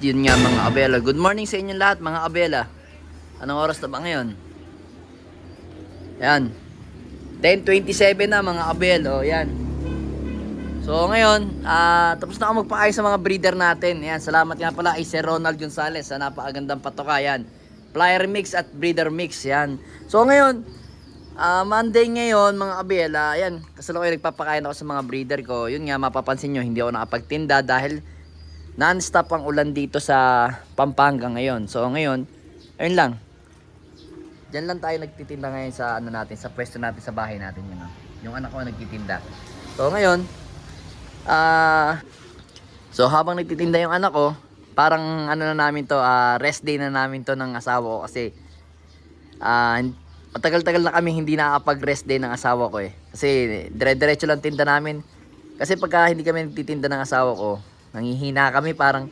Yun nga mga abela. Good morning sa inyong lahat mga abela. Anong oras na ba ngayon? Yan. 10:27 na mga abel. O yan. So ngayon, tapos na ako magpakain sa mga breeder natin. Yan. Salamat nga pala kay Sir Ronald Gonzales sa napakagandang patoka. Yan. Flyer mix at breeder mix. Yan. So ngayon, Monday ngayon mga abela. Yan. Kasalukuyan nagpapakain ako sa mga breeder ko. Yun nga mapapansin nyo, hindi ako nakapagtinda dahil non-stop ang ulan dito sa Pampanga ngayon. So ngayon, ayun lang. Diyan lang tayo nagtitinda ngayon sa ano natin, sa pwesto natin sa bahay natin yun. Yung anak ko nagtitinda. So ngayon, so habang nagtitinda yung anak ko, parang ano na namin to, rest day na namin to ng asawa ko kasi matagal-tagal na kami hindi nakakapag-rest day ng asawa ko eh. Kasi dire-diretso lang tinda namin. Kasi pagka hindi kami nagtitinda ng asawa ko, nangihina kami, parang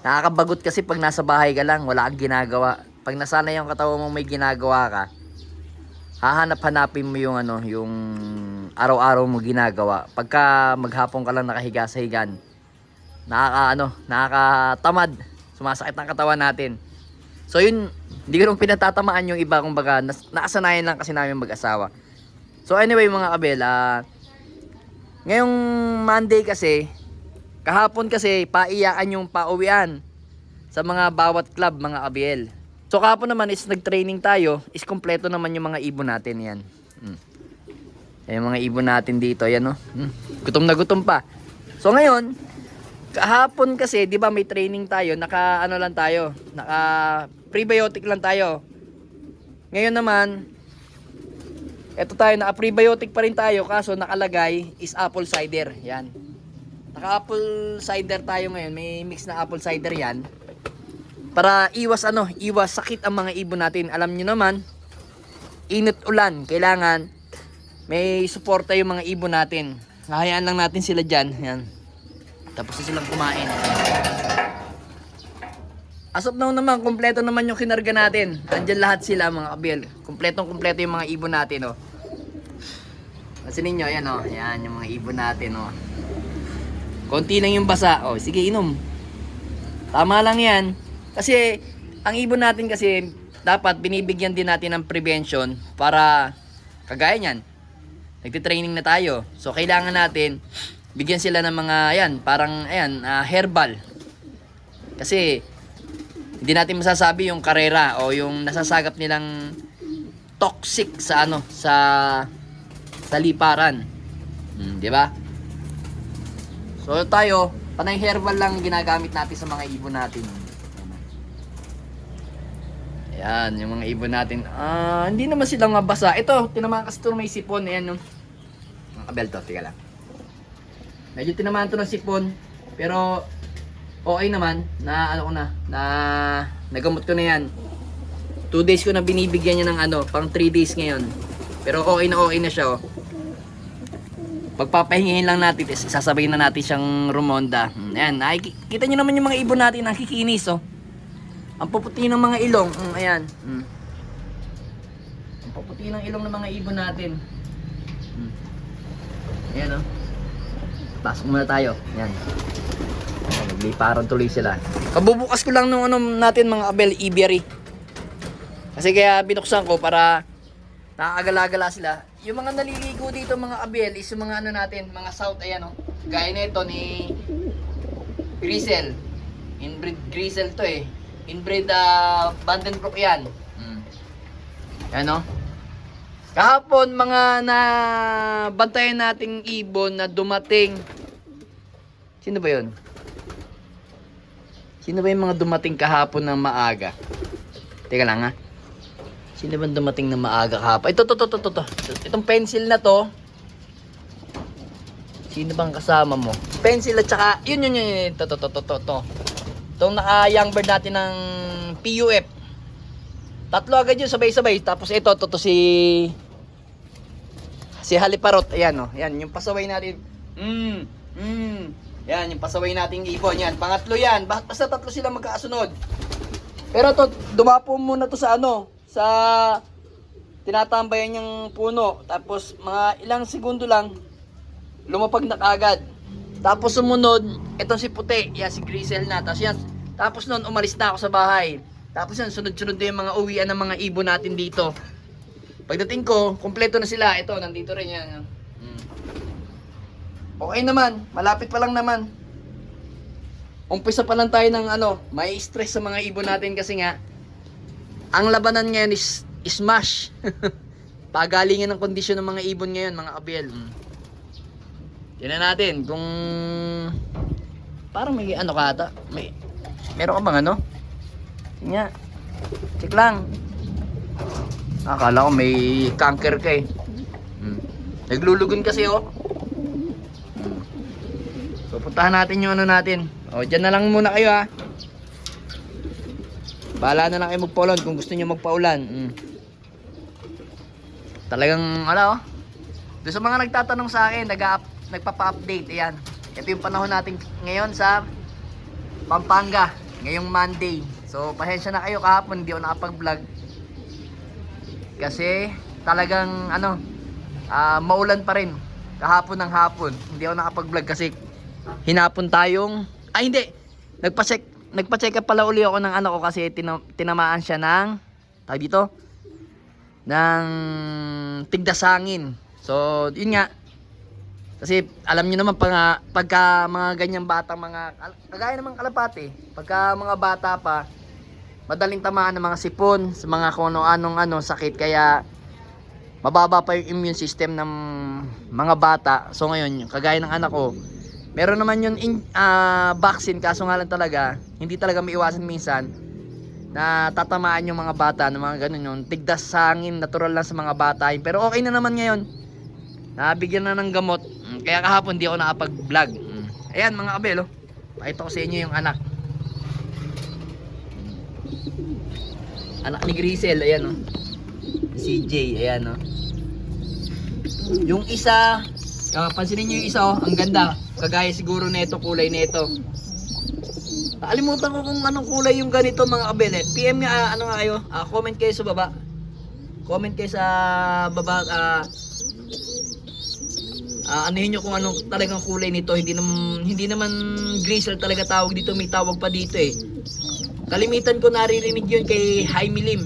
nakakabagot kasi pag nasa bahay ka lang, wala kang ginagawa. Pag nasanay yung katawan mo may ginagawa ka, hahanap-hanapin mo yung ano, yung araw-araw mo ginagawa. Pagka maghapon ka lang nakahiga sa higan, nakakatamad, sumasakit ang katawan natin. So yun, hindi ko nung pinatatamaan yung iba, kumbaga nakasanayan lang kasi namin mag-asawa. So anyway mga kabel, ngayong Monday kasi, kahapon kasi paiyakan yung pauwian sa mga bawat club mga abel. So kahapon naman is nag-training tayo, is kompleto naman yung mga ibon natin yan. Yung mga ibon natin dito, yan gutom na gutom pa. So ngayon, kahapon kasi, di ba may training tayo, naka prebiotic lang tayo. Ngayon naman, eto tayo, naka prebiotic pa rin tayo, kaso nakalagay is apple cider, yan. Naka apple cider tayo ngayon, may mix na apple cider yan. Para iwas sakit ang mga ibon natin. Alam niyo naman, init ulan, kailangan may suporta yung mga ibon natin. Hahayaan lang natin sila diyan, yan. Tapos na silang kumain. As of now naman, kompleto naman yung kinarga natin. Andiyan lahat sila mga kabel. Kompletong-kompleto yung mga ibon natin, oh. Kasi ninyo, yan, oh. Yan yung mga ibon natin, oh. Konti lang yung basa. Oh, sige, inom. Tama lang yan. Kasi, ang ibon natin kasi, dapat binibigyan din natin ng prevention para, kagaya niyan, nagtitraining na tayo. So, kailangan natin, bigyan sila ng mga, yan, parang, ayan, herbal. Kasi, hindi natin masasabi yung karera o yung nasasagap nilang toxic sa, sa liparan. Di ba? So tayo, panay herbal lang ginagamit natin sa mga ibon natin. Ayan, yung mga ibon natin. Hindi naman sila mabasa. Ito, tinamaan kasi ito may sipon. Ayan, yung mga kabel to, tika lang. Medyo tinamaan ito ng sipon. Pero, okay naman. Nagamot ko na yan. 2 days ko na binibigyan niya ng pang 3 days ngayon. Pero okay na siya, oh. Pagpapahingahin lang natin, sasabayin na natin siyang rumonda. Ayan, kita nyo naman yung mga ibon natin, nakikinis, oh. Ang puputi ng mga ilong, ayan. Ang puputi ng ilong ng mga ibon natin. Ayan, oh. Pasok muna tayo, ayan. Nagliparan tuloy sila. Kabubukas ko lang nung natin mga abel, aviary. Kasi kaya binuksan ko para nakakagala-gala sila. Yung mga naliligo dito mga abel is yung mga natin, mga south, ayan o. Gaya nito ni Grisel. Inbreed Grisel to eh. Inbreed Vandenbroek yan. Ayan o. Kahapon mga nabantayan nating ibon na dumating. Sino ba yun? Sino ba yung mga dumating kahapon ng maaga? Teka lang ha. Sino ba dumating ng maaga kahapon? Ito. Itong pencil na to. Sino bang kasama mo? Pencil at saka, yun. Ito. Itong naka-young bird natin ng PUF. Tatlo agad yun, sabay-sabay. Tapos ito, si Haliparot. Ayan o. Yan, yung pasaway natin. Yan, yung pasaway nating ibon. Yan, pangatlo yan. Basta tatlo sila magkakasunod. Pero to, dumapo muna to sa sa tinatambayan niyang puno. Tapos mga ilang segundo lang, lumapag na kaagad. Tapos sumunod, itong si puti, yan si Grisel na. Tapos yan, Tapos noon, umalis na ako sa bahay. Tapos yun, sunod-sunod na yung mga uwian ng mga ibon natin dito. Pagdating ko, kumpleto na sila. Ito, nandito rin yan. Okay naman, malapit pa lang naman. Umpisa pa lang tayo ng may stress sa mga ibon natin kasi nga, ang labanan ngayon is smash. Pagalingan ng kondisyon ng mga ibon ngayon, mga kabiel. Tingnan natin kung parang may kata. Meron ka bang Tingnan. Check lang. Akala ko may cancer ka eh. Naglulugon kasi So puntahan natin yung natin. Dyan na lang muna kayo ha. Bahala na lang kayo magpaulan kung gusto niyo magpaulan. Talagang doon sa mga nagtatanong sa akin, nagpapa-update. Ayan. Ito yung panahon natin ngayon sa Pampanga. Ngayong Monday. So pasensya na kayo, kahapon hindi ako nakapag-vlog. Kasi talagang maulan pa rin. Kahapon ng hapon. Hindi ako nakapag-vlog kasi hinapon tayong hindi. Nagpa-check up pala uli ako ng anak ko kasi tinamaan siya ng ng tigdasangin. So, yun nga. Kasi alam niyo naman pagka mga ganyang bata, kagaya ng mga kalapate, pagka mga bata pa, madaling tamaan ng mga sipon, sa mga kung anong sakit, kaya mababa pa yung immune system ng mga bata. So ngayon, kagaya ng anak ko, meron naman yung vaccine, kaso nga lang talaga, hindi talaga maiwasan minsan na tatamaan yung mga bata ng mga ganun yung tigdas sangin, natural lang sa mga bata yun. Pero okay na naman ngayon, nabigyan na ng gamot. Kaya kahapon di ako nakapag-vlog. Ayan mga kabelo, pakita ko sa inyo yung anak ni Grisel. Ayan CJ, ayan yung isa, pansinin nyo yung isa ang ganda, kagaya siguro nito, kulay nito. Nakalimutan ko kung anong kulay yung ganito mga kabel PM nga, kayo, comment kayo sa baba. Comment kayo sa baba, anuhin nyo kung anong talagang kulay nito. Hindi naman Grisel talaga tawag dito, may tawag pa dito Kalimitan ko naririnig yun kay Jaime Lim.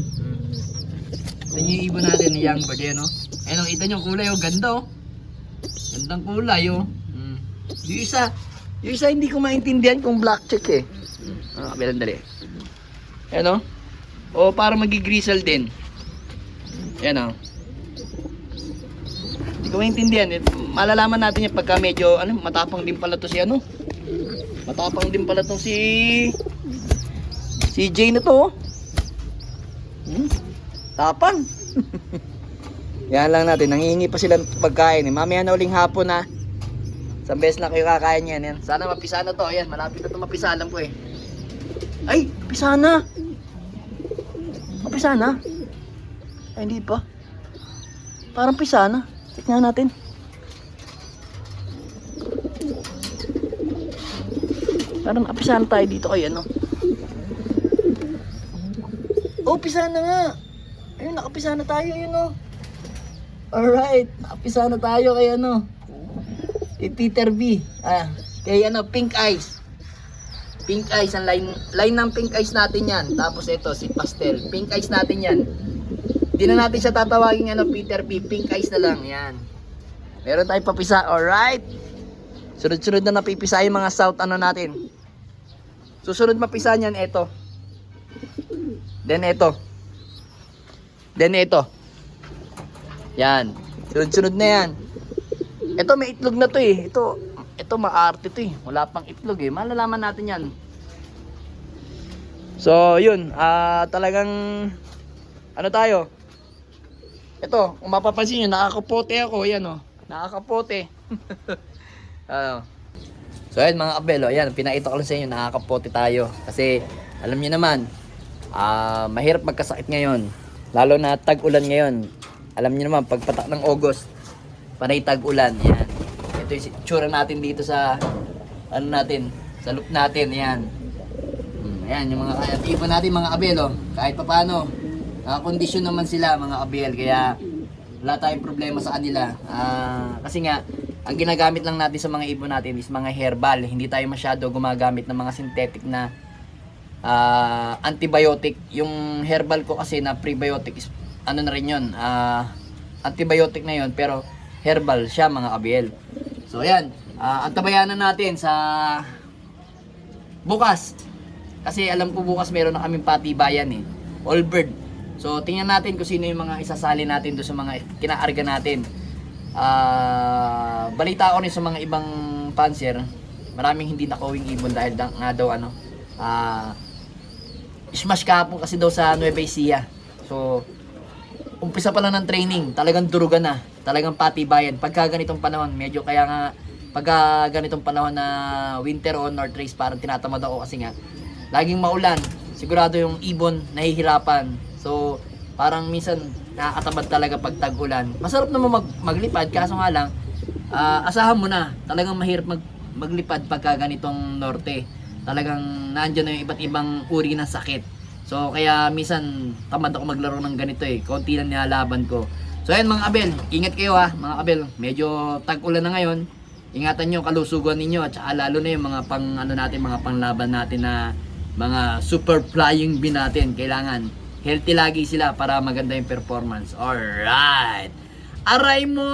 Ito yung ibon natin, young bird Ayun, kita nyo kulay ganda Gandang kulay Yung isa hindi ko maintindihan kung black check kabilang dali. Ayan para magi-Grisel din. Ayan hindi ko maintindihan. Malalaman natin yan pagka medyo matapang din pala to si matapang din pala to si Jay na to tapang. Yan lang natin, nangihingi pa sila pagkain mamaya na uling hapon isang beses na kayo kakain yan. Sana mapisa na to. Ayan, malapit na to mapisa, alam ko ay, mapisa na. Mapisa na? Ay, hindi pa. Parang pisa na. Tignan natin. Parang napisa na tayo dito kay pisa na nga. Ayun, nakapisa na tayo Alright, nakapisa na tayo kay kay Peter B. Kay Pink Eyes. Pink Eyes, ang line ng Pink Eyes natin yan. Tapos ito, si Pastel. Pink Eyes natin yan. Hindi na natin siya tatawagin Peter B. Pink Eyes na lang, yan. Meron tayong papisa, alright. Sunod-sunod na napipisa yung mga south natin. Susunod mapisa niyan, ito. Then ito. Yan. Sunod-sunod na yan. Ito may itlog na to Ito maarte to Wala pang itlog Malalaman natin yan. So, yun. Talagang tayo. Ito, kung mapapansin nyo, nakakapote ako. Yan nakakapote. So, ayan mga kabelo. Ayan, pinakita ko lang sa inyo, nakakapote tayo. Kasi, alam niyo naman, mahirap magkasakit ngayon. Lalo na tag-ulan ngayon. Alam niyo naman, pagpatak ng August, panay tag-ulan. Yan. Ito yung tsura natin dito sa sa loop natin. Yan. Ayan, yung mga ibon natin mga kabel kahit pa paano, nakakondisyon naman sila mga kabel. Kaya wala tayong problema sa kanila. Kasi nga, ang ginagamit lang natin sa mga ibon natin is mga herbal. Hindi tayo masyado gumagamit ng mga synthetic na antibiotic. Yung herbal ko kasi na prebiotic is, ano na rin yun, antibiotic na yun, pero herbal siya mga kabiel. So ayan, antabayanan natin sa bukas. Kasi alam ko bukas meron na kaming patibayan eh. All bird. So tingnan natin kung sino yung mga isasali natin doon sa mga kinaarga natin. Balita ko rin sa mga ibang panser, maraming hindi nakawing ibon dahil nga daw smash kahapon kasi daw sa Nueva Ecija. So umpisa pa lang ng training, talagang durugan na, talagang patibayan. Pagka ganitong panahon, medyo kaya nga pagka ganitong panahon na winter o north race, parang tinatamad ako kasi nga laging maulan, sigurado yung ibon nahihirapan. So parang minsan nakakatamad talaga pag tag-ulan. Masarap naman maglipad, kaso nga lang asahan mo na, talagang mahirap maglipad pagka ganitong norte. Talagang nandiyan na yung iba't ibang uri ng sakit. So kaya minsan tamad ako maglaro ng ganito eh. Konti lang nilalaban ko. So ayun mga kabel, ingat kayo ha mga kabel. Medyo tag-ulan na ngayon. Ingatan nyo kalusugan ninyo at saka lalo na yung mga pang ano natin, mga panglaban natin na mga super flying bee natin. Kailangan healthy lagi sila para maganda yung performance. Alright. Aray mo!